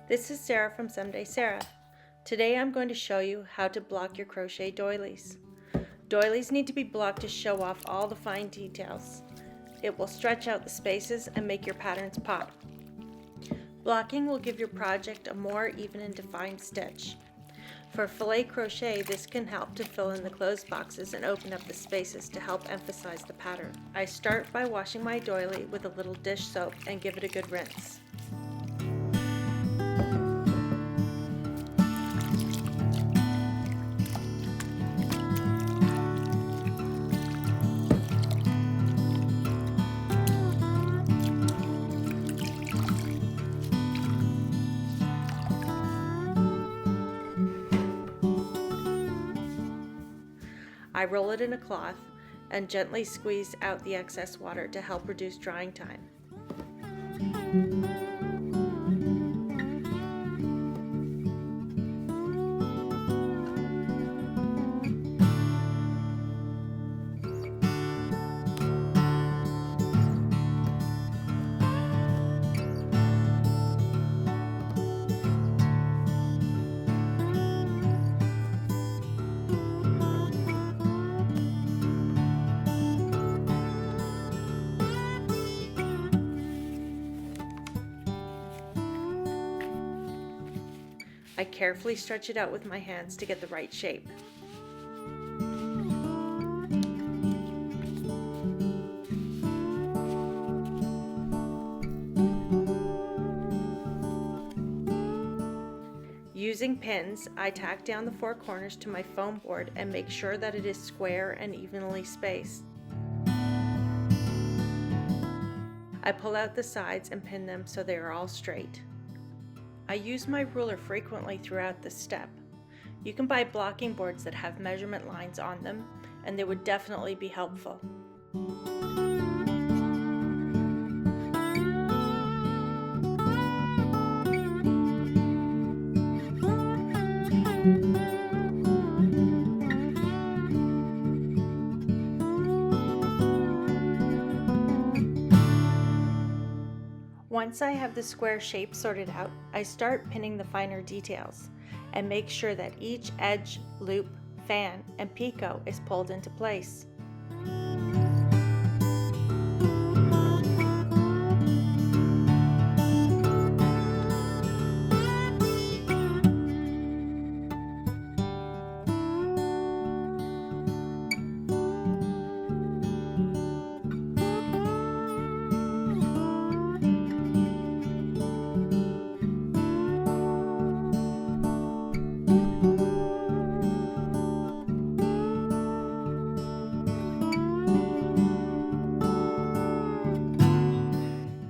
This is Sarah from Someday Sarah. Today I'm going to show you how to block your crochet doilies. Doilies need to be blocked to show off all the fine details. It will stretch out the spaces and make your patterns pop. Blocking will give your project a more even and defined stitch. For filet crochet, this can help to fill in the closed boxes and open up the spaces to help emphasize the pattern. I start by washing my doily with a little dish soap and give it a good rinse. I roll it in a cloth and gently squeeze out the excess water to help reduce drying time. I carefully stretch it out with my hands to get the right shape. Using pins, I tack down the four corners to my foam board and make sure that it is square and evenly spaced. I pull out the sides and pin them so they are all straight. I use my ruler frequently throughout this step. You can buy blocking boards that have measurement lines on them, and they would definitely be helpful. Once I have the square shape sorted out, I start pinning the finer details and make sure that each edge, loop, fan, and picot is pulled into place.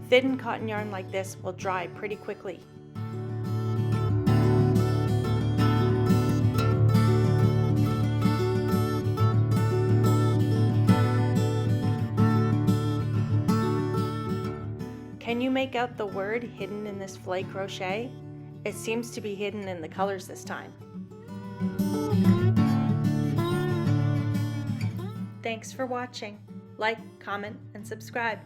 Thin cotton yarn like this will dry pretty quickly. Can you make out the word hidden in this filet crochet? It seems to be hidden in the colors this time. Thanks for watching. Like, comment, and subscribe.